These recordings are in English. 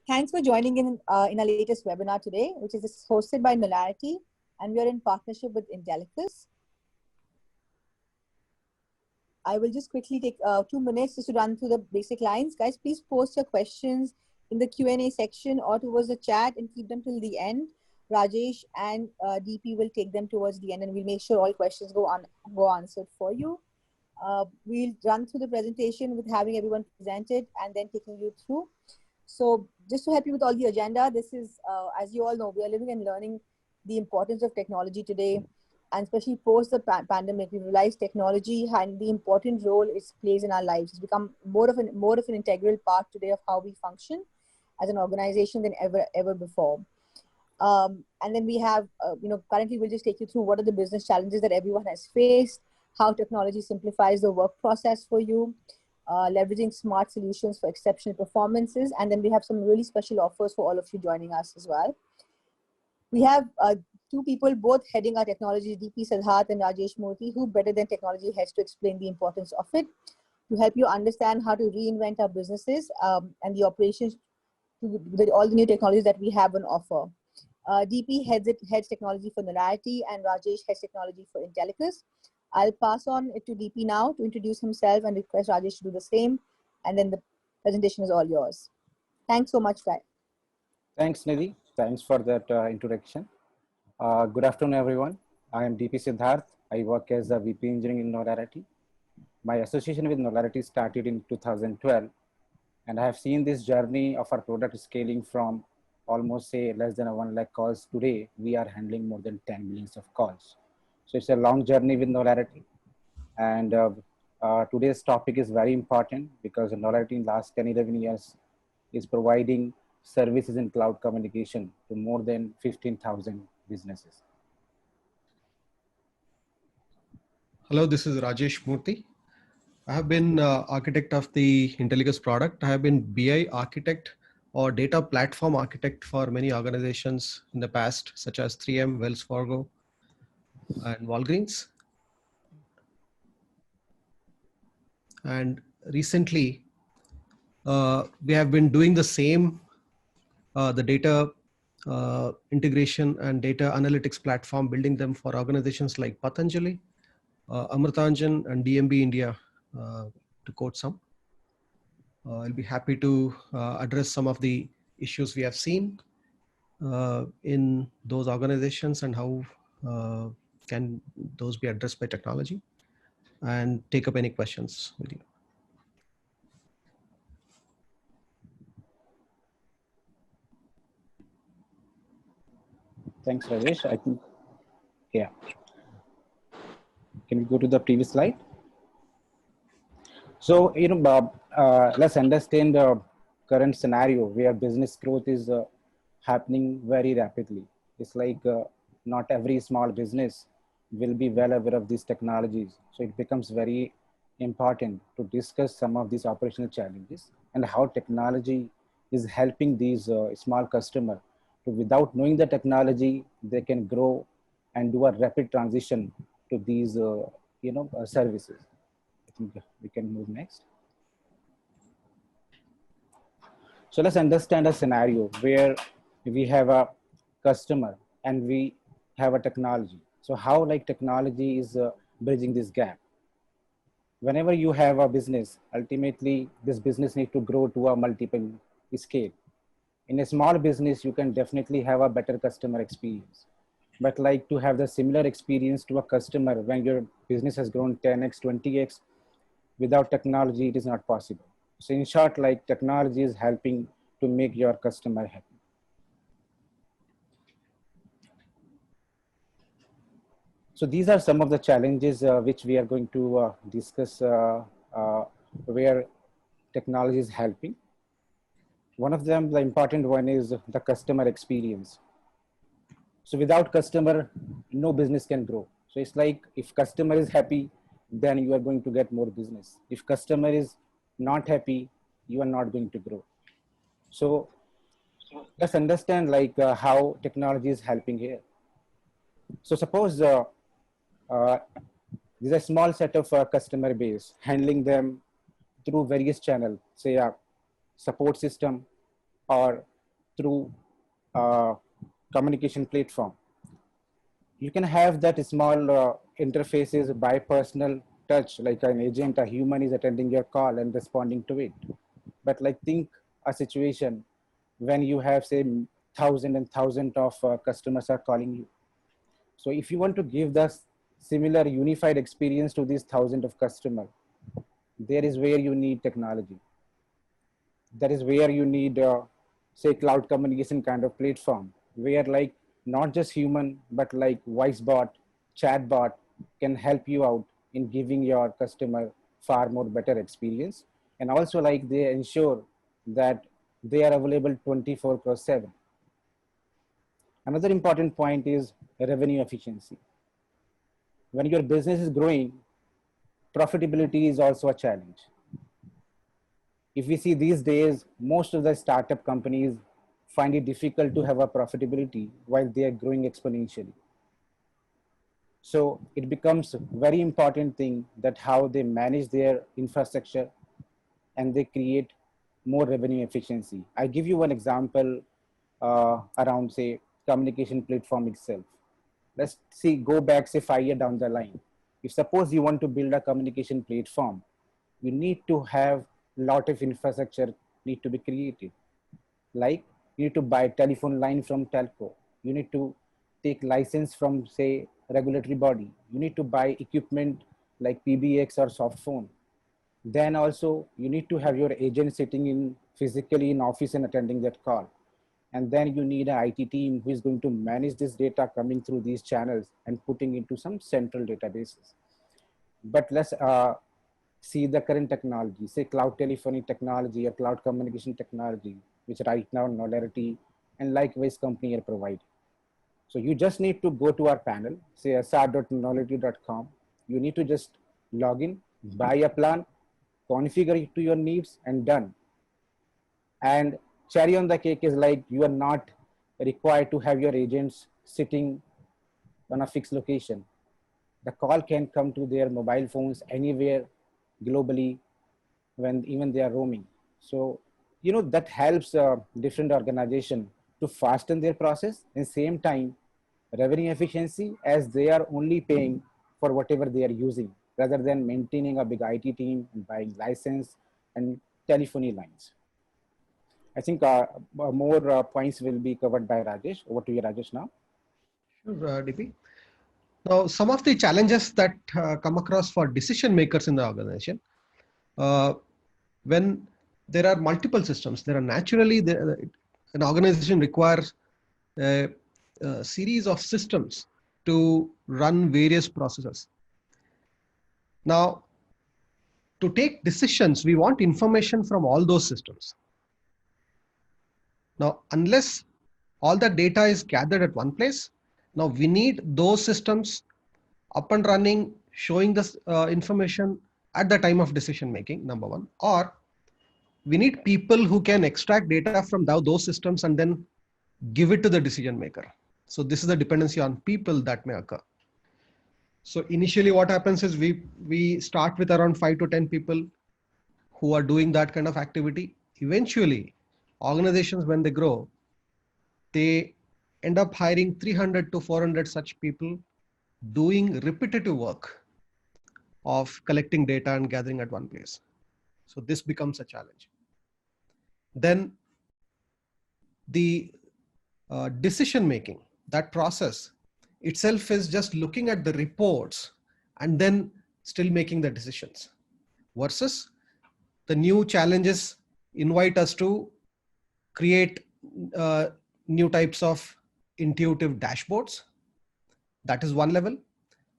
Thanks for joining in our latest webinar today, which is hosted by Knowlarity, and we are in partnership with Intellicus. I will just quickly take 2 minutes just to run through the basic lines. Guys, please post your questions in the Q&A section or towards the chat and keep them till the end. Rajesh and DP will take them towards the end, and we'll make sure all questions go answered for you. We'll run through the presentation with having everyone presented and then taking you through. So just to help you with all the agenda, this is, as you all know, we are living and learning the importance of technology today, and especially post the pandemic, we realize technology and the important role it plays in our lives. It's become more of an integral part today of how we function as an organization than ever before. And then we have, currently we'll just take you through what are the business challenges that everyone has faced, how technology simplifies the work process for you, leveraging smart solutions for exceptional performances. And then we have some really special offers for all of you joining us as well. We have two people both heading our technology, DP Siddharth and Rajesh Murthy, who better than technology heads to explain the importance of it, to help you understand how to reinvent our businesses and the operations to all the new technologies that we have on offer. DP heads technology for Knowlarity and Rajesh heads technology for Intellicus. I'll pass on it to DP now to introduce himself and request Rajesh to do the same. And then the presentation is all yours. Thanks so much, guys. Thanks, Nidhi. Thanks for that introduction. Good afternoon, everyone. I am DP Siddharth. I work as a VP Engineering in Knowlarity. My association with Knowlarity started in 2012, and I have seen this journey of our product scaling from almost say less than 1 lakh calls. Today, we are handling more than 10 millions of calls. So it's a long journey with Knowlarity. And today's topic is very important because Knowlarity in last 10, 11 years is providing services in cloud communication to more than 15,000 businesses. Hello, this is Rajesh Murthy. I have been architect of the Intellicus product. I have been BI architect or data platform architect for many organizations in the past, such as 3M, Wells Fargo, and Walgreens. And recently, we have been doing the same, the data integration and data analytics platform, building them for organizations like Patanjali, Amritanjan, and DMB India, to quote some. I'll be happy to address some of the issues we have seen in those organizations and how can those be addressed by technology, and take up any questions with you. Thanks, Rajesh. I think, yeah. Can we go to the previous slide? So, let's understand the current scenario where business growth is happening very rapidly. It's like not every small business will be well aware of these technologies. So it becomes very important to discuss some of these operational challenges and how technology is helping these small customers to, without knowing the technology, they can grow and do a rapid transition to these, services. I think we can move next. So let's understand a scenario where we have a customer and we have a technology. So how like technology is bridging this gap? Whenever you have a business, ultimately this business needs to grow to a multiple scale. In a small business, you can definitely have a better customer experience. But like to have the similar experience to a customer when your business has grown 10x, 20x, without technology, it is not possible. So in short, like technology is helping to make your customer happy. So these are some of the challenges which we are going to discuss where technology is helping. One of them, the important one, is the customer experience. So without customer, no business can grow. So it's like if customer is happy, then you are going to get more business. If customer is not happy, you are not going to grow. So let's understand like how technology is helping here. So suppose there's a small set of customer base, handling them through various channels, say a support system or through communication platform. You can have that small interfaces by personal touch, like an agent, a human is attending your call and responding to it. But like think a situation when you have say thousand and thousand of customers are calling you. So if you want to give the similar unified experience to these thousands of customers, there is where you need technology. That is where you need say cloud communication kind of platform where like not just human but like voice bot, chat bot can help you out in giving your customer far more better experience, and also like they ensure that they are available 24/7. Another important point is revenue efficiency. When your business is growing, profitability is also a challenge. If we see these days, most of the startup companies find it difficult to have a profitability while they are growing exponentially. So it becomes a very important thing that how they manage their infrastructure and they create more revenue efficiency. I give you one example around say communication platform itself. Let's see, go back say 5 years down the line. If suppose you want to build a communication platform, you need to have lot of infrastructure need to be created. Like you need to buy telephone line from telco. You need to take license from say regulatory body. You need to buy equipment like PBX or soft phone. Then also you need to have your agent sitting in physically in office and attending that call. And then you need an IT team who is going to manage this data coming through these channels and putting into some central databases. But let's see the current technology, say cloud telephony technology or cloud communication technology, which right now Knowlarity and likewise company are providing. So you just need to go to our panel, say sr.knowlarity.com. You need to just log in, buy a plan, configure it to your needs, and done. And cherry on the cake is like you are not required to have your agents sitting on a fixed location. The call can come to their mobile phones anywhere globally when even they are roaming. So, you know, that helps different organization to fasten their process and same time revenue efficiency as they are only paying for whatever they are using rather than maintaining a big IT team and buying license and telephony lines. I think more points will be covered by Rajesh. Over to you, Rajesh, now. Sure, DP. Now, some of the challenges that come across for decision makers in the organization, when there are multiple systems, there are naturally, an organization requires a series of systems to run various processes. Now, to take decisions, we want information from all those systems. Now, unless all the data is gathered at one place, now we need those systems up and running, showing this information at the time of decision making, number one, or we need people who can extract data from those systems and then give it to the decision maker. So this is the dependency on people that may occur. So initially what happens is we start with around 5 to 10 people who are doing that kind of activity. Eventually, organizations, when they grow, they end up hiring 300 to 400 such people doing repetitive work of collecting data and gathering at one place. So this becomes a challenge. Then the decision making, that process itself is just looking at the reports and then still making the decisions, versus the new challenges invite us to create new types of intuitive dashboards. That is one level.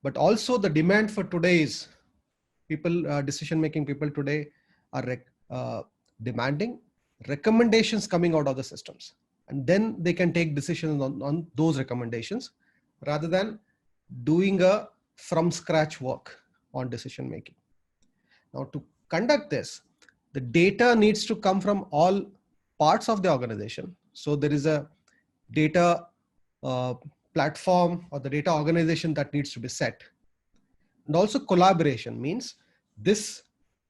But also the demand for today's people, decision-making people today are demanding recommendations coming out of the systems. And then they can take decisions on those recommendations rather than doing a from scratch work on decision-making. Now, to conduct this, the data needs to come from all parts of the organization. So there is a data platform or the data organization that needs to be set. And also collaboration means this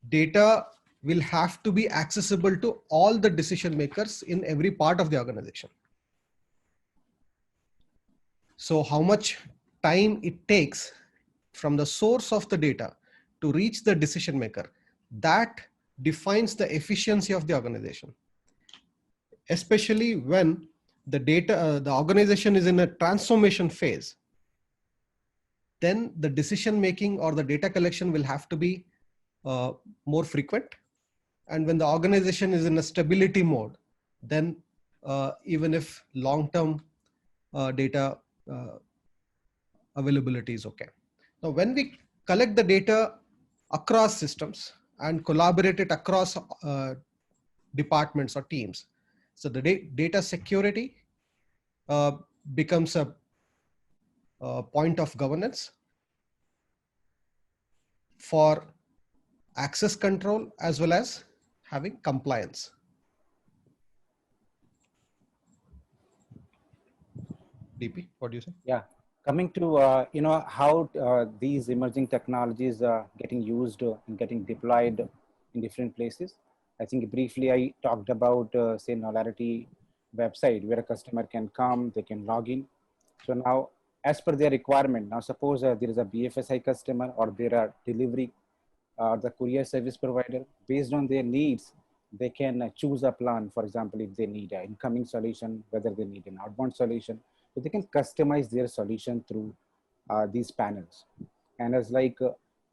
data will have to be accessible to all the decision makers in every part of the organization. So how much time it takes from the source of the data to reach the decision maker, that defines the efficiency of the organization. Especially when the data, the organization is in a transformation phase, then the decision making or the data collection will have to be more frequent. And when the organization is in a stability mode, then even if long-term data availability is okay. Now, when we collect the data across systems and collaborate it across departments or teams, so the data security becomes a point of governance for access control as well as having compliance. DP, what do you say? Yeah, coming to how these emerging technologies are getting used and getting deployed in different places. I think briefly I talked about say Knowlarity website where a customer can come, they can log in. So now, as per their requirement, now suppose there is a BFSI customer or there are delivery the courier service provider, based on their needs, they can choose a plan. For example, if they need an incoming solution, whether they need an outbound solution, so they can customize their solution through these panels. And as like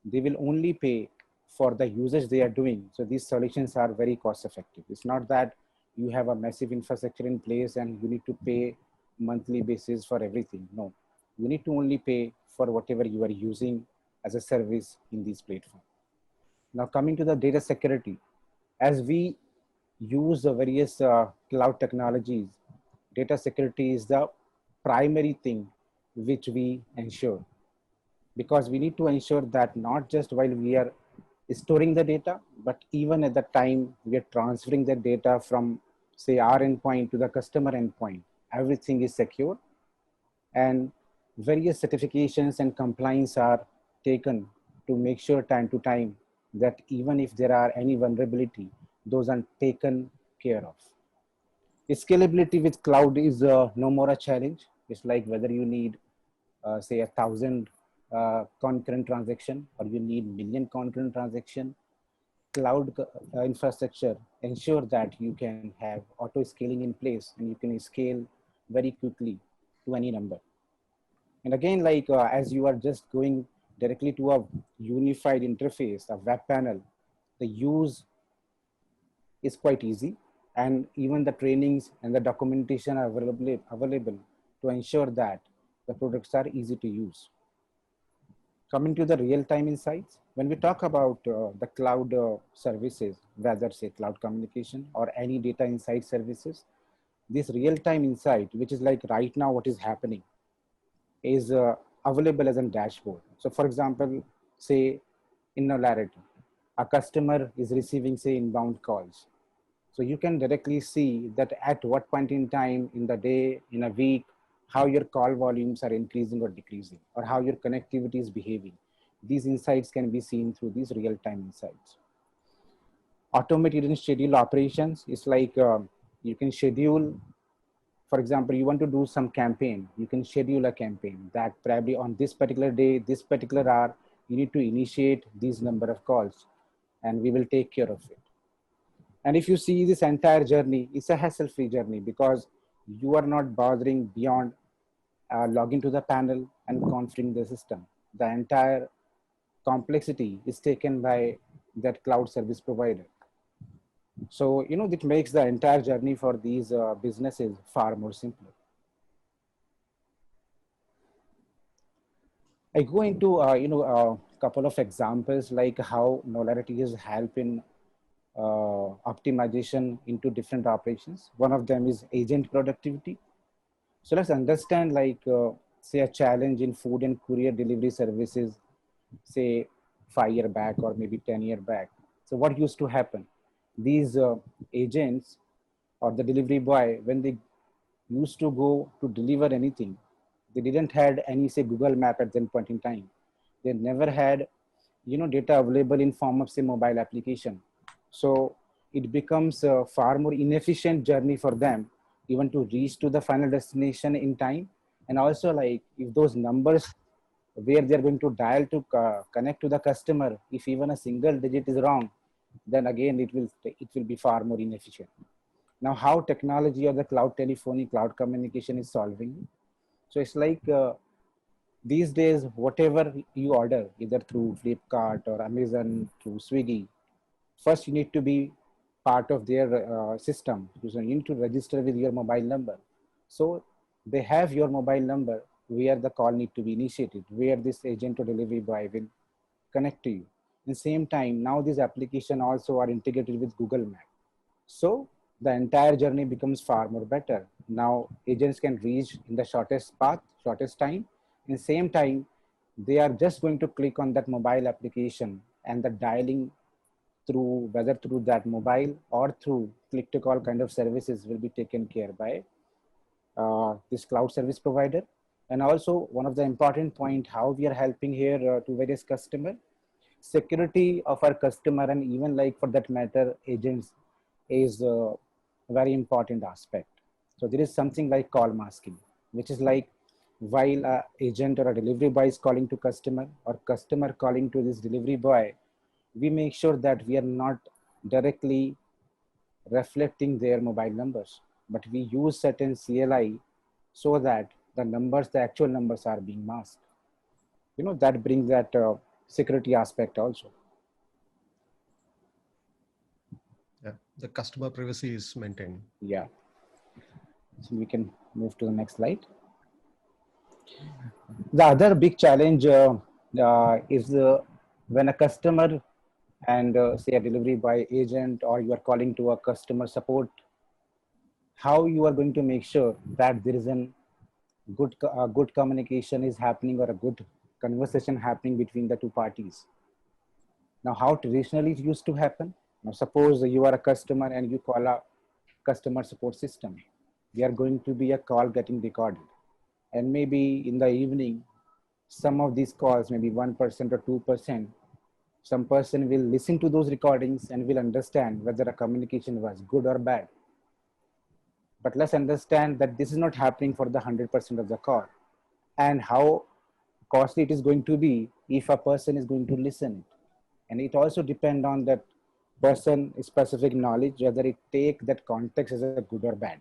they will only pay for the usage they are doing. So these solutions are very cost effective. It's not that you have a massive infrastructure in place and you need to pay monthly basis for everything. No, you need to only pay for whatever you are using as a service in these platforms. Now coming to the data security, as we use the various cloud technologies, data security is the primary thing which we ensure, because we need to ensure that not just while we are storing the data, but even at the time we are transferring the data from say our endpoint to the customer endpoint, everything is secure and various certifications and compliance are taken to make sure time to time that even if there are any vulnerability, those are taken care of. Scalability with cloud is no more a challenge. It's like whether you need say 1,000 concurrent transaction or you need million concurrent transaction, cloud infrastructure ensure that you can have auto scaling in place and you can scale very quickly to any number. And again, like as you are just going directly to a unified interface, a web panel, the use is quite easy. And even the trainings and the documentation are available to ensure that the products are easy to use. Coming to the real-time insights, when we talk about the cloud services, whether say cloud communication or any data insight services, this real-time insight, which is like right now what is happening, is available as a dashboard. So for example, say in Knowlarity, a customer is receiving say inbound calls. So you can directly see that at what point in time in the day, in a week, how your call volumes are increasing or decreasing, or how your connectivity is behaving. These insights can be seen through these real-time insights. Automated and scheduled operations is like you can schedule, for example, you want to do some campaign, you can schedule a campaign that probably on this particular day, this particular hour, you need to initiate these number of calls and we will take care of it. And if you see this entire journey, it's a hassle-free journey because you are not bothering beyond logging to the panel and configuring the system. The entire complexity is taken by that cloud service provider. So, you know, it makes the entire journey for these businesses far more simpler. I go into, a couple of examples like how Knowlarity is helping optimization into different operations. One of them is agent productivity. So let's understand like, say a challenge in food and courier delivery services, say 5 years back or maybe 10 years back. So what used to happen? These agents or the delivery boy, when they used to go to deliver anything, they didn't had any say Google map at that point in time. They never had, data available in form of say mobile application. So it becomes a far more inefficient journey for them even to reach to the final destination in time. And also, like, if those numbers where they're going to dial to connect to the customer, if even a single digit is wrong, then again it will be far more inefficient. Now, how technology or the cloud telephony, cloud communication is solving it? So it's like these days, whatever you order, either through Flipkart or Amazon, through Swiggy, first you need to be part of their system. So you need to register with your mobile number. So they have your mobile number where the call need to be initiated, where this agent or delivery boy will connect to you. In same time, now these application also are integrated with Google Map. So the entire journey becomes far more better. Now agents can reach in the shortest path, shortest time. In same time, they are just going to click on that mobile application, and the dialing through, whether through that mobile or through click to call kind of services, will be taken care by this cloud service provider. And also one of the important point, how we are helping here to various customer, security of our customer, and even like for that matter agents, is a very important aspect. So there is something like call masking, which is like while a agent or a delivery boy is calling to customer, or customer calling to this delivery boy, we make sure that we are not directly reflecting their mobile numbers, but we use certain CLI so that the numbers, the actual numbers, are being masked. You know, that brings that security aspect also. Yeah, the customer privacy is maintained. Yeah. So we can move to the next slide. The other big challenge is when a customer and say a delivery by agent, or you are calling to a customer support, how you are going to make sure that there is a good communication is happening, or a good conversation happening between the two parties. Now, how traditionally it used to happen. Now, suppose you are a customer and you call a customer support system. There are going to be a call getting recorded. And maybe in the evening, some of these calls, maybe 1% or 2%, some person will listen to those recordings and will understand whether a communication was good or bad. But let's understand that this is not happening for the 100% of the call. And how costly it is going to be if a person is going to listen. And it also depends on that person specific knowledge, whether it take that context as a good or bad.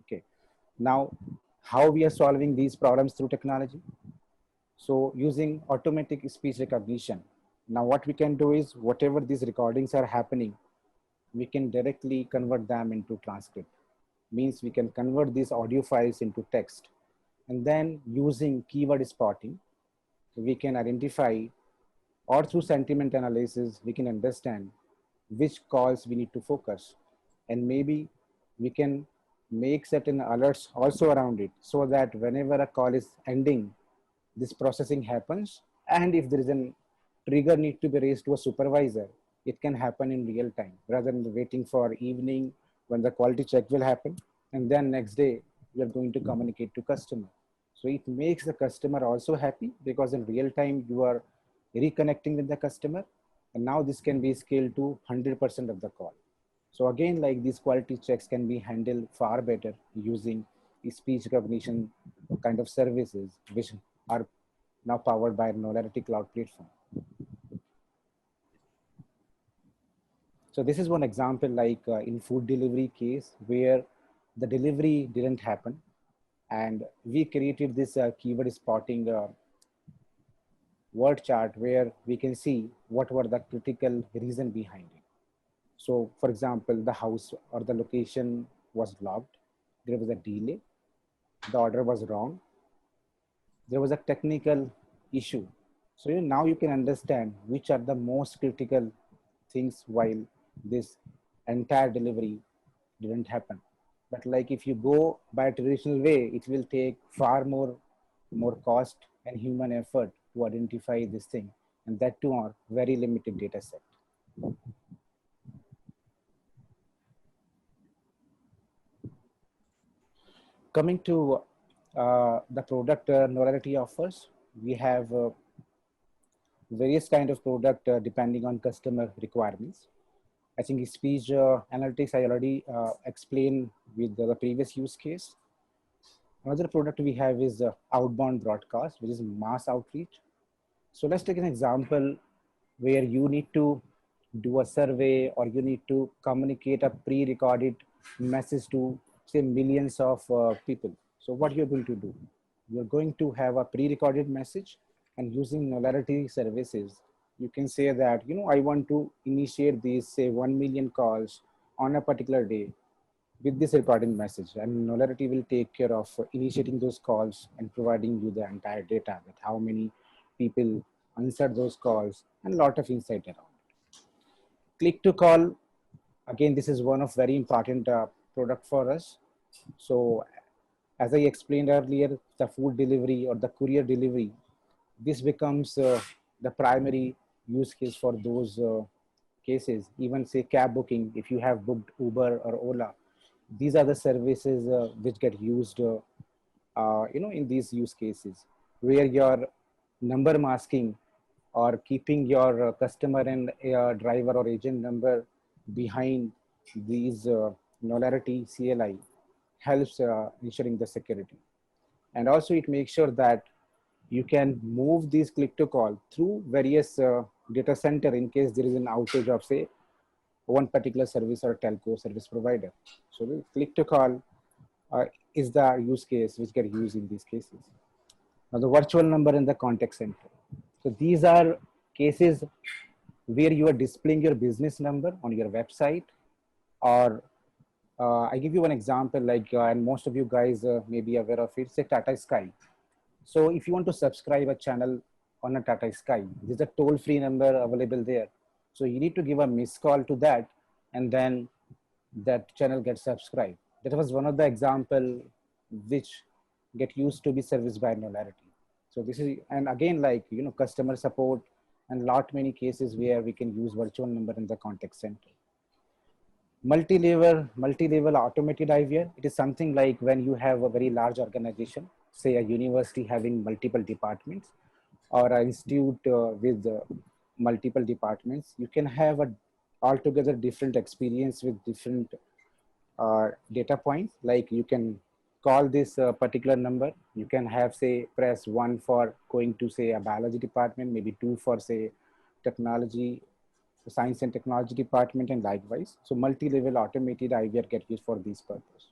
Okay. Now, how we are solving these problems through technology? So using automatic speech recognition. Now what we can do is, whatever these recordings are happening, we can directly convert them into transcript. Means we can convert these audio files into text. And then using keyword spotting, we can identify, or through sentiment analysis, we can understand which calls we need to focus. And maybe we can make certain alerts also around it, so that whenever a call is ending, this processing happens. And if there is a trigger need to be raised to a supervisor, it can happen in real time, rather than waiting for evening when the quality check will happen. And then next day, we are going to communicate to customer. So it makes the customer also happy, because in real time, you are reconnecting with the customer. And now this can be scaled to 100% of the call. So again, like, these quality checks can be handled far better using speech recognition kind of services, which are now powered by Knowlarity Cloud Platform. So this is one example, like in food delivery case, where the delivery didn't happen, and we created this keyword spotting word chart, where we can see what were the critical reason behind it. So for example, the house or the location was locked, there was a delay, the order was wrong, there was a technical issue. So now you can understand which are the most critical things while this entire delivery didn't happen. But like, if you go by a traditional way, it will take far more cost and human effort to identify this thing, and that too are very limited data set. Coming to the product Knowlarity offers, we have various kind of product depending on customer requirements. I think speech analytics I already explained with the previous use case. Another product we have is outbound broadcast, which is mass outreach. So let's take an example where you need to do a survey or you need to communicate a pre-recorded message to say millions of people. So what you're going to do, you're going to have a pre-recorded message, and using Knowlarity services, you can say that, I want to initiate these say 1 million calls on a particular day with this recording message, and Knowlarity will take care of initiating those calls and providing you the entire data, that how many people answered those calls and a lot of insight around. Click to call, again, this is one of very important product for us. So as I explained earlier, the food delivery or the courier delivery, this becomes the primary use case for those cases. Even say cab booking, if you have booked Uber or Ola, these are the services which get used in these use cases, where your number masking or keeping your customer and driver or agent number behind these Knowlarity CLI helps ensuring the security. And also it makes sure that you can move these click to call through various data center in case there is an outage of say one particular service or telco service provider. So the click to call is the use case which get used in these cases. Now the virtual number in the contact center. So these are cases where you are displaying your business number on your website, or I give you one example, like, and most of you guys may be aware of it, say Tata Sky. So if you want to subscribe a channel on a Tata Sky, there's a toll-free number available there. So you need to give a missed call to that, and then that channel gets subscribed. That was one of the example which get used to be serviced by Knowlarity. So this is, and again, like, customer support and lot many cases where we can use virtual number in the contact center. Multi-level automated IVR. It is something like when you have a very large organization, say a university having multiple departments, or an institute with multiple departments, you can have a altogether different experience with different data points. Like you can call this particular number, you can have say press 1 for going to say a biology department, maybe 2 for say technology, science and technology department, and likewise. So multi-level automated IVR get used for this purpose.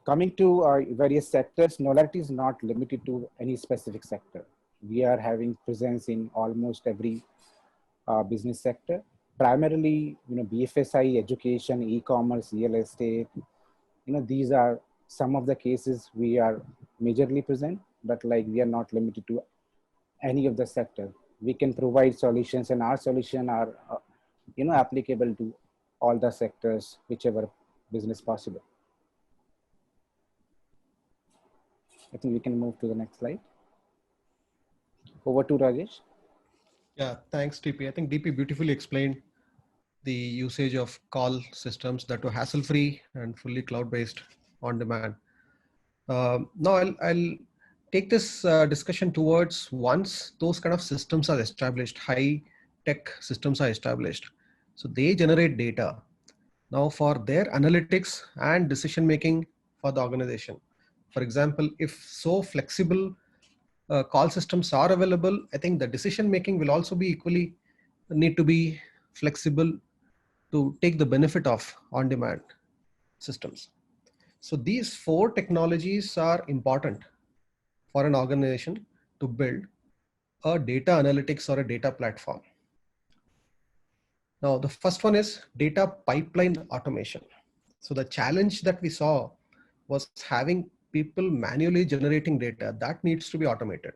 Coming to various sectors, Knowlarity is not limited to any specific sector. We are having presence in almost every business sector. Primarily, BFSI, education, e-commerce, real estate. These are some of the cases we are majorly present, but like we are not limited to any of the sector. We can provide solutions, and our solution are, applicable to all the sectors, whichever business possible. I think we can move to the next slide. Over to Rajesh. Yeah, thanks, DP. I think DP beautifully explained the usage of call systems that were hassle-free and fully cloud-based on demand. Now I'll take this discussion towards once those kind of systems are established, high-tech systems are established. So they generate data now for their analytics and decision-making for the organization. For example, if so flexible call systems are available, I think the decision-making will also be equally need to be flexible to take the benefit of on-demand systems. So these 4 technologies are important for an organization to build a data analytics or a data platform. Now, the first one is data pipeline automation. So the challenge that we saw was having people manually generating data that needs to be automated.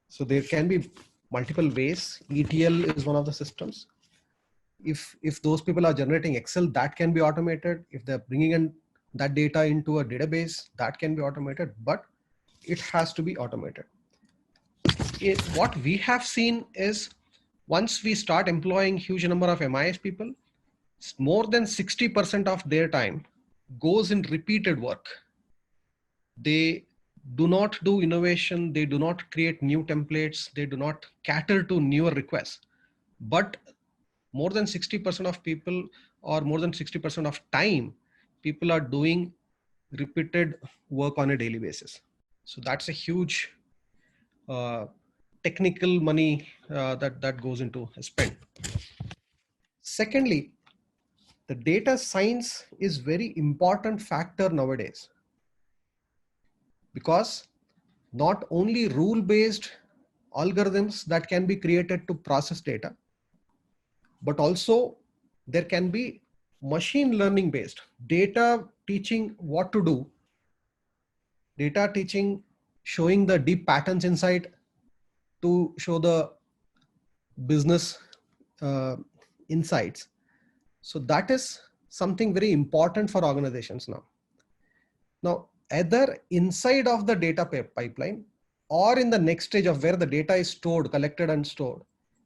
So there can be multiple ways. ETL is one of the systems. If those people are generating Excel, that can be automated. If they're bringing in that data into a database, that can be automated, but it has to be automated. What we have seen is once we start employing huge number of MIS people, more than 60% of their time goes in repeated work. They do not do innovation. They do not create new templates. They do not cater to newer requests, but more than 60% of people, or more than 60% of time, people are doing repeated work on a daily basis. So that's a huge technical money that goes into a spend. Secondly, the data science is very important factor nowadays, because not only rule-based algorithms that can be created to process data, but also there can be machine learning based data teaching what to do, data teaching showing the deep patterns inside to show the business insights. So that is something very important for organizations now. Now, either inside of the data pipeline or in the next stage of where the data is stored, collected and stored,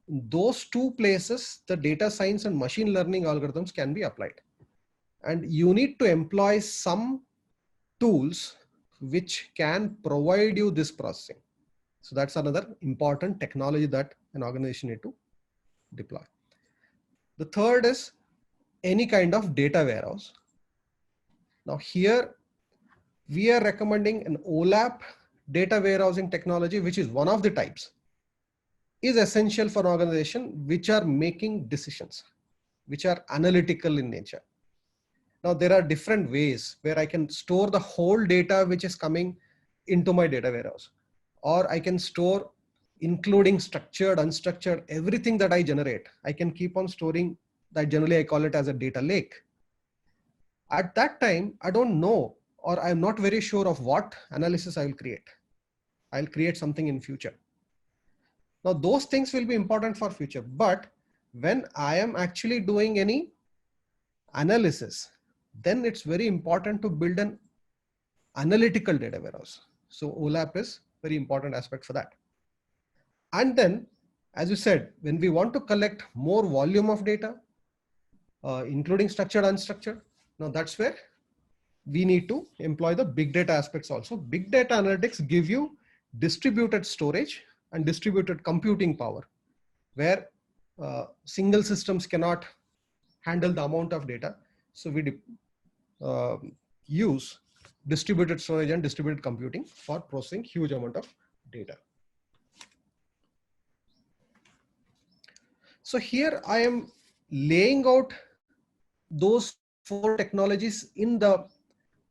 in those two places, the data science and machine learning algorithms can be applied. And you need to employ some tools which can provide you this processing. So that's another important technology that an organization need to deploy. The third is any kind of data warehouse. Now here we are recommending an OLAP data warehousing technology, which is one of the types, is essential for an organization which are making decisions, which are analytical in nature. Now there are different ways where I can store the whole data which is coming into my data warehouse, or I can store including structured, unstructured, everything that I generate. I can keep on storing that. Generally I call it as a data lake. At that time, I don't know, or I'm not very sure of what analysis I will create. I'll create something in future. Now those things will be important for future, but when I am actually doing any analysis, then it's very important to build an analytical data warehouse. So OLAP is very important aspect for that. And then, as you said, when we want to collect more volume of data, including structured, unstructured, now that's where we need to employ the big data aspects also. Big data analytics give you distributed storage and distributed computing power, where single systems cannot handle the amount of data. So we use distributed storage and distributed computing for processing huge amount of data. So here I am laying out those 4 technologies in the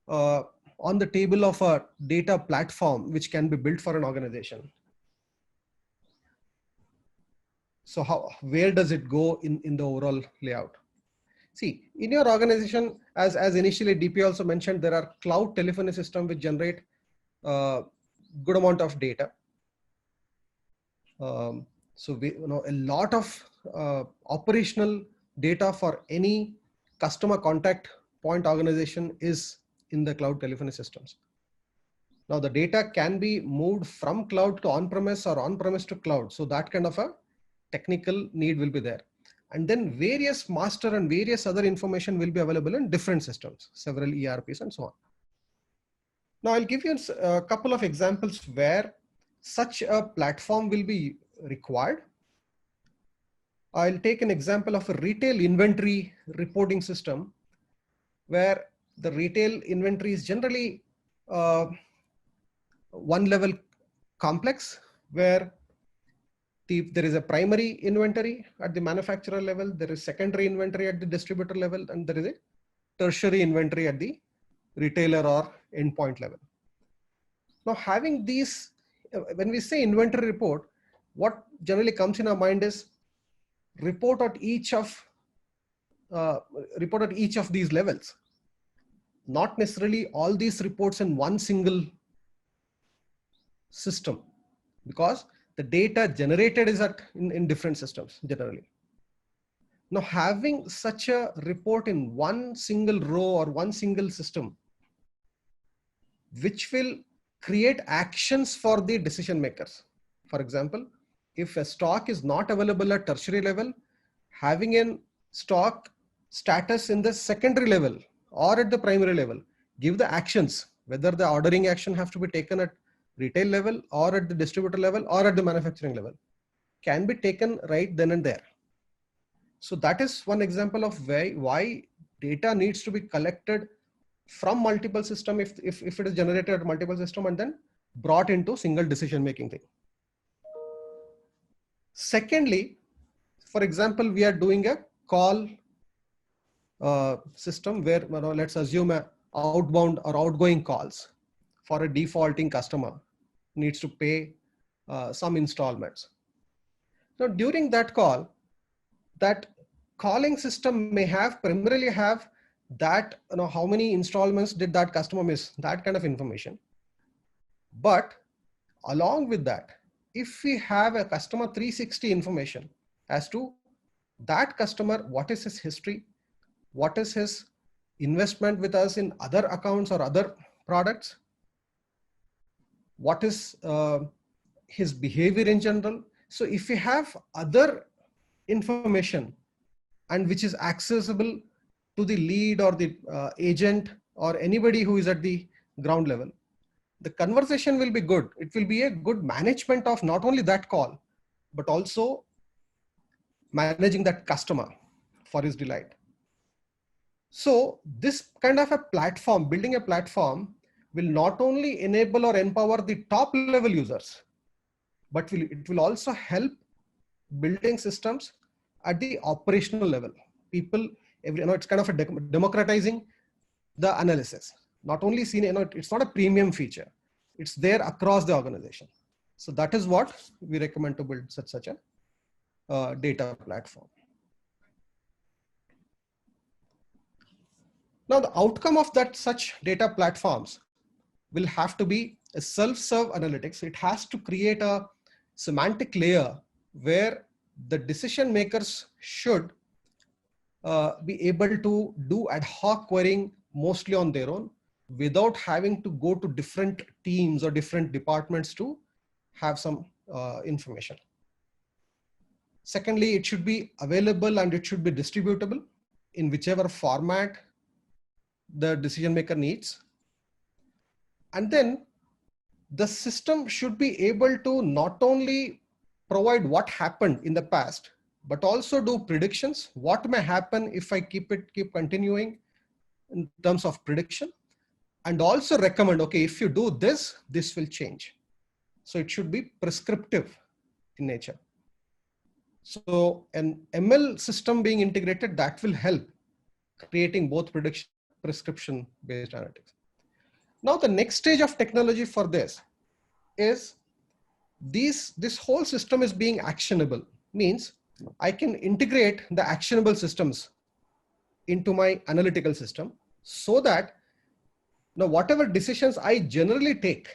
on the table of a data platform which can be built for an organization. So where does it go in the overall layout? See, in your organization, as initially DP also mentioned, there are cloud telephony systems which generate good amount of data. So we a lot of operational data for any customer contact point organization is in the cloud telephony systems. Now the data can be moved from cloud to on-premise or on-premise to cloud. So that kind of a technical need will be there. And then various master and various other information will be available in different systems, several ERPs and so on. Now I'll give you a couple of examples where such a platform will be required. I'll take an example of a retail inventory reporting system, where the retail inventory is generally one level complex, where there is a primary inventory at the manufacturer level, there is secondary inventory at the distributor level, and there is a tertiary inventory at the retailer or endpoint level. Now having these, when we say inventory report, what generally comes in our mind is report at each of these levels. Not necessarily all these reports in one single system, because the data generated is in different systems generally. Now having such a report in one single row or one single system, which will create actions for the decision makers. For example, if a stock is not available at tertiary level, having a stock status in the secondary level or at the primary level, give the actions, whether the ordering action have to be taken at retail level or at the distributor level or at the manufacturing level, can be taken right then and there. So that is one example of why data needs to be collected from multiple system if it is generated at multiple system and then brought into single decision making thing. Secondly, for example, we are doing a call system where, let's assume a outbound or outgoing calls for a defaulting customer needs to pay some installments. Now during that call, that calling system may primarily have that, how many installments did that customer miss, that kind of information. But along with that, if we have a customer 360 information as to that customer, what is his history, what is his investment with us in other accounts or other products, what is his behavior in general. So if we have other information and which is accessible to the lead or the agent or anybody who is at the ground level, the conversation will be good. It will be a good management of not only that call, but also managing that customer for his delight. So this kind of a platform, building a platform, will not only enable or empower the top level users, but it will also help building systems at the operational level. People, it's kind of a democratizing the analysis. Not only seen, it's not a premium feature. It's there across the organization. So that is what we recommend to build such a data platform. Now the outcome of such data platforms will have to be a self-serve analytics. It has to create a semantic layer where the decision makers should be able to do ad hoc querying mostly on their own without having to go to different teams or different departments to have some information. Secondly, it should be available and it should be distributable in whichever format the decision maker needs. And then the system should be able to not only provide what happened in the past, but also do predictions. What may happen if I keep continuing in terms of prediction, and also recommend, okay, if you do this, this will change. So it should be prescriptive in nature. So an ML system being integrated, that will help creating both prediction, prescription based analytics. Now the next stage of technology for this is this whole system is being actionable. Means I can integrate the actionable systems into my analytical system so that now whatever decisions I generally take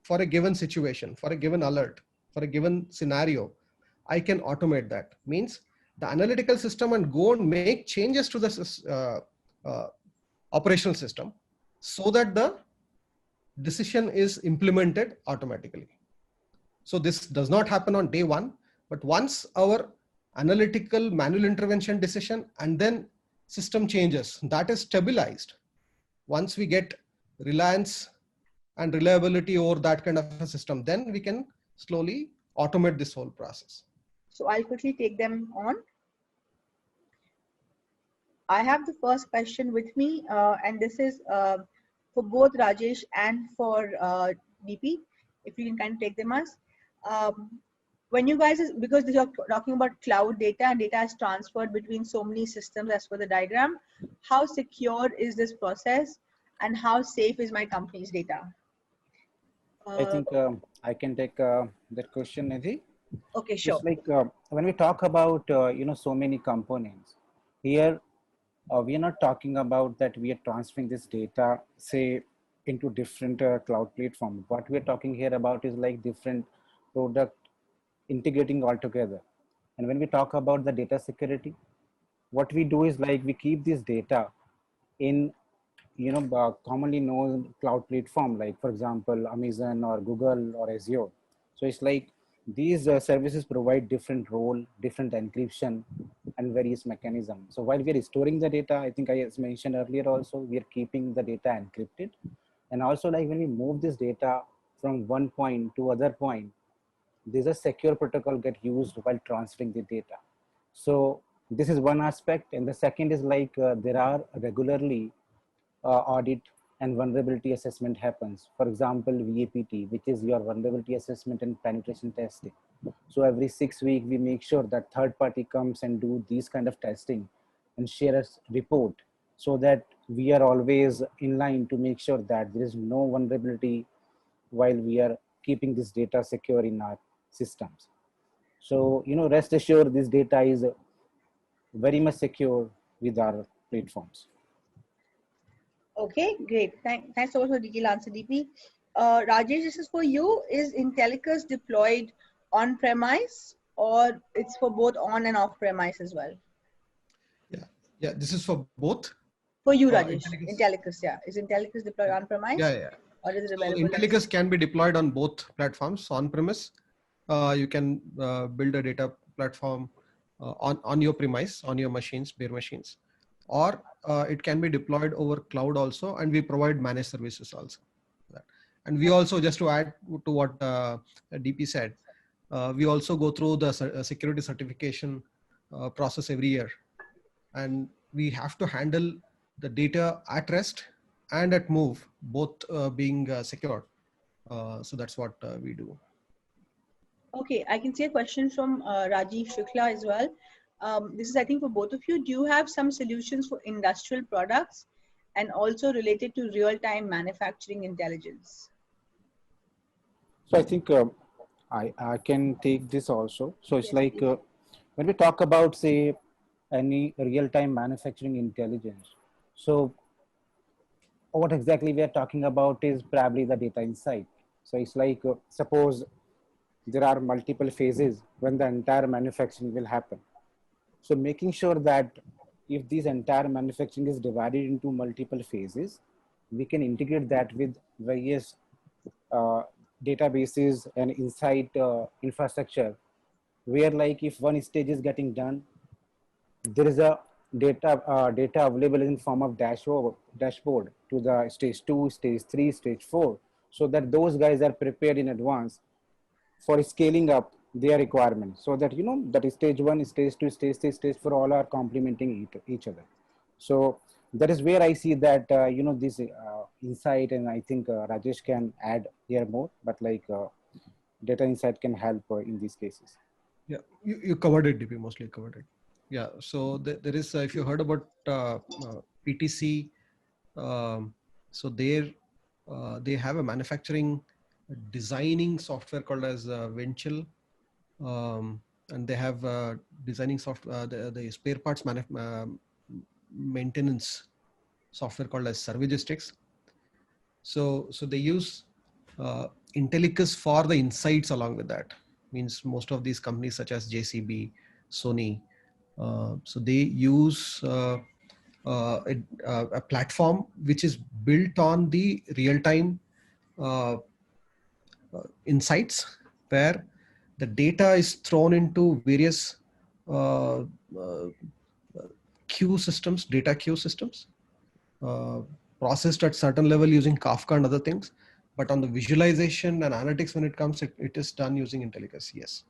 for a given situation, for a given alert, for a given scenario, I can automate that. Means the analytical system and go and make changes to the operational system so that the decision is implemented automatically. So this does not happen on day one, but once our analytical manual intervention decision and then system changes, that is stabilized. Once we get reliance and reliability over that kind of a system, then we can slowly automate this whole process. So I'll quickly take them on. I have the first question with me, and this is for both Rajesh and for DP, if you can kind of take them as. When you guys, because you're talking about cloud data and data is transferred between so many systems as per the diagram, how secure is this process and how safe is my company's data? I think I can take that question, Nidhi. Okay, sure. It's like when we talk about, so many components here, we are not talking about that we are transferring this data, say, into different cloud platforms. What we are talking here about is like different product integrating all together. And when we talk about the data security, what we do is like we keep this data in, commonly known cloud platform, like for example, Amazon or Google or Azure. So it's like these services provide different role, different encryption and various mechanisms. So while we are storing the data, I think I mentioned earlier also, we are keeping the data encrypted. And also like when we move this data from one point to other point, there's a secure protocol get used while transferring the data. So This is one aspect. And the second is like there are regularly audit and vulnerability assessment happens. For example, VAPT, which is your vulnerability assessment and penetration testing. So every 6 weeks, we make sure that third party comes and do these kind of testing and share a report, so that we are always in line to make sure that there is no vulnerability while we are keeping this data secure in our systems. So, rest assured this data is very much secure with our platforms. Okay, great. Thanks so much for the detailed answer, DP. Rajesh, this is for you. Is Intellicus deployed on-premise, or it's for both on and off-premise as well? Yeah, this is for both. For you, Rajesh. Intellicus, yeah. Is Intellicus deployed on-premise? Yeah. Or is it So available? Intellicus can be deployed on both platforms. On-premise, you can build a data platform on your premise, on your machines, bare machines, or it can be deployed over cloud also, and we provide managed services also. And we also, just to add to what DP said, we also go through the security certification process every year, and we have to handle the data at rest and at move, both being secured. So that's what we do. Okay, I can see a question from Rajiv Shukla as well. This is, I think, for both of you. Do you have some solutions for industrial products and also related to real-time manufacturing intelligence? So I think I can take this also. So it's Yes, like when we talk about, say, any real-time manufacturing intelligence. So what exactly we are talking about is probably the data insight. So it's like, suppose there are multiple phases when the entire manufacturing will happen. So making sure that if this entire manufacturing is divided into multiple phases, we can integrate that with various uh, databases and insight infrastructure, where like if one stage is getting done, there is a data available in form of dashboard to the stage 2, stage 3, stage 4, so that those guys are prepared in advance for scaling up their requirements, so that that stage 1, stage 2, stage 3, stage 4 all are complementing each other. So that is where I see that this insight, and I think Rajesh can add here more, but like data insight can help in these cases. Yeah, you covered it, DP, mostly covered it. Yeah, so there is, if you heard about PTC, so they have a manufacturing designing software called as Venture, and they have designing software, the spare parts maintenance software called as Servigistics. So they use Intellicus for the insights along with that. Means most of these companies such as JCB, Sony, so they use a platform which is built on the real-time insights, where the data is thrown into various queue systems, data queue systems, processed at certain level using Kafka and other things. But on the visualization and analytics, when it comes, it is done using Intellicus. Yes.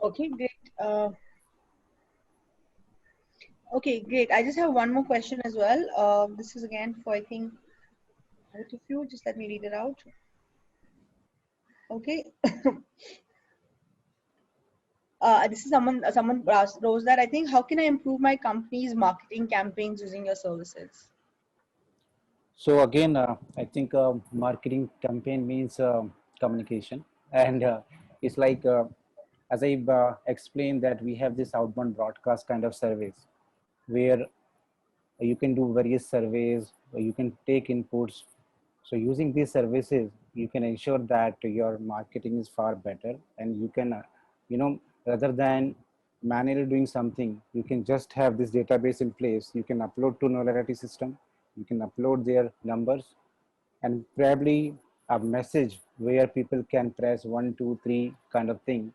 Okay, great. Okay, great. I just have one more question as well. This is again for, I think, both of you. Just let me read it out. Okay. This is someone rose that, I think, how can I improve my company's marketing campaigns using your services? So again, I think marketing campaign means communication, and it's like as I explained that we have this outbound broadcast kind of service, where you can do various surveys, you can take inputs. So using these services, you can ensure that your marketing is far better, and you can, rather than manually doing something, you can just have this database in place. You can upload to Knowlarity system, you can upload their numbers, and probably a message where people can press 1, 2, 3 kind of thing,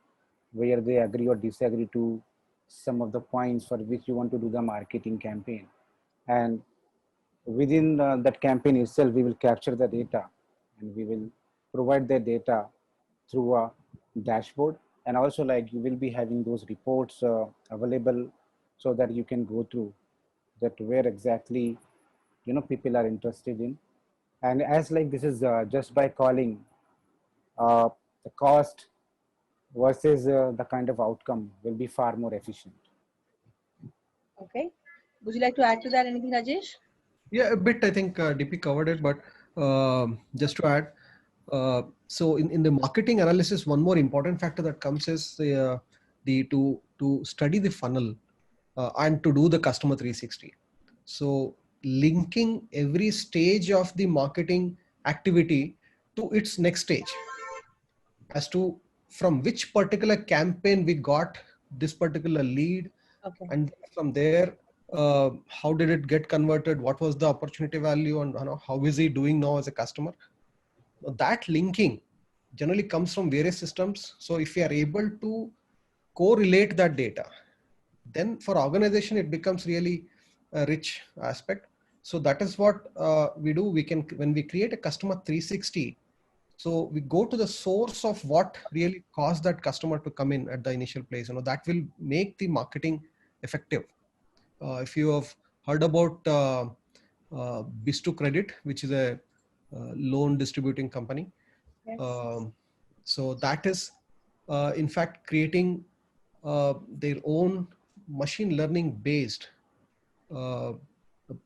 where they agree or disagree to some of the points for which you want to do the marketing campaign. And within that campaign itself, we will capture the data, and we will provide the data through a dashboard, And also like you will be having those reports available so that you can go through that where exactly, people are interested in. And as like this is just by calling, the cost versus the kind of outcome will be far more efficient. Okay. Would you like to add to that anything, Rajesh? Yeah, a bit. I think DP covered it, but just to add, so in the marketing analysis, one more important factor that comes is the to study the funnel and to do the customer 360. So linking every stage of the marketing activity to its next stage, as to from which particular campaign we got this particular lead, Okay. and from there how did it get converted, what was the opportunity value, and how is he doing now as a customer. That linking generally comes from various systems. So if we are able to correlate that data, then for organization it becomes really a rich aspect. So that is what we do. We can, when we create a customer 360, so we go to the source of what really caused that customer to come in at the initial place. That will make the marketing effective. If you have heard about Bistu Credit, which is a loan distributing company. Yes. So that is in fact creating their own machine learning based uh,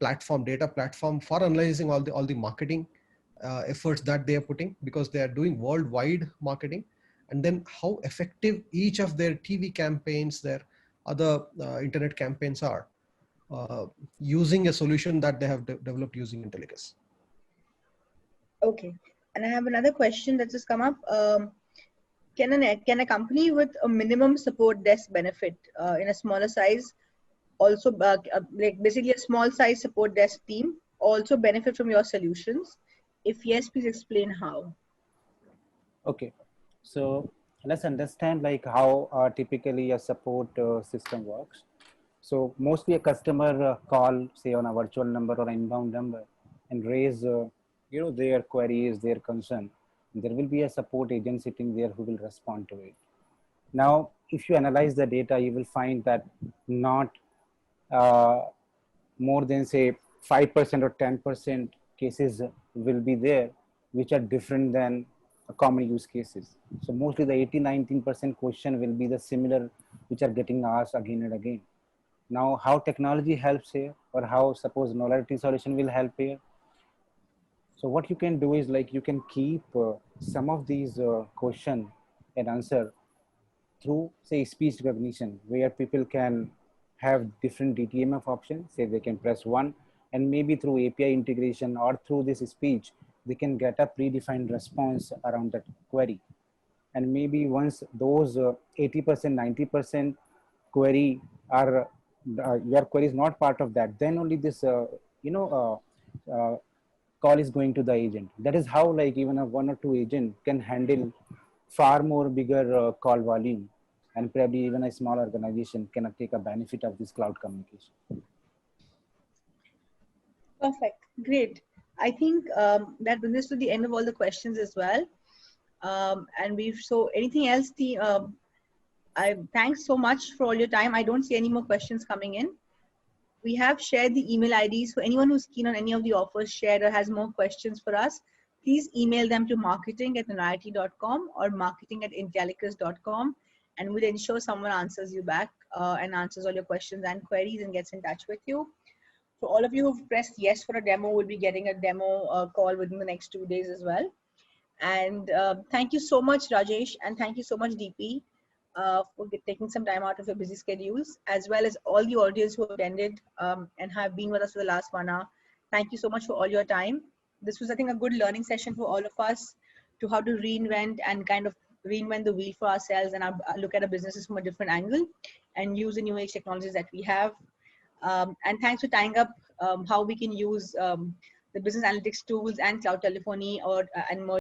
platform, data platform for analyzing all the marketing efforts that they are putting, because they are doing worldwide marketing, and then how effective each of their TV campaigns, their other internet campaigns are, using a solution that they have developed using Intellicus. Okay. And I have another question that just come up. Can a company with a minimum support desk benefit in a smaller size also like basically a small size support desk team also benefit from your solutions? If yes, please explain how. Okay, so let's understand like how typically a support system works. So mostly a customer call, say on a virtual number or inbound number, and raise their queries, their concern. There will be a support agent sitting there who will respond to it. Now, if you analyze the data, you will find that not uh, more than say 5% or 10% cases will be there which are different than common use cases. So mostly the 18-19% question will be the similar which are getting asked again and again. Now how technology helps here, or how suppose Knowlarity solution will help here. So what you can do is like you can keep some of these question and answer through say speech recognition, where people can have different DTMF options. Say they can press one, and maybe through API integration or through this speech, they can get a predefined response around that query. And maybe once those 80%, 90% query are your query is not part of that, then only this call is going to the agent. That is how like even a one or two agent can handle far more bigger call volume, and probably even a small organization cannot take a benefit of this cloud communication. Perfect. Great. I think that brings us to the end of all the questions as well. And we've, so anything else, I thanks so much for all your time. I don't see any more questions coming in. We have shared the email IDs for anyone who's keen on any of the offers shared or has more questions for us. Please email them to marketing@knowlarity.com or marketing@intellicus.com, and we'll ensure someone answers you back and answers all your questions and queries and gets in touch with you. For all of you who've pressed yes for a demo, we'll be getting a demo call within the next 2 days as well. And thank you so much, Rajesh, and thank you so much, DP, for taking some time out of your busy schedules, as well as all the audience who attended and have been with us for the last 1 hour. Thank you so much for all your time. This was, I think, a good learning session for all of us to how to reinvent and kind of reinvent the wheel for ourselves and look at our businesses from a different angle and use the new age technologies that we have. And thanks for tying up how we can use the business analytics tools and cloud telephony and more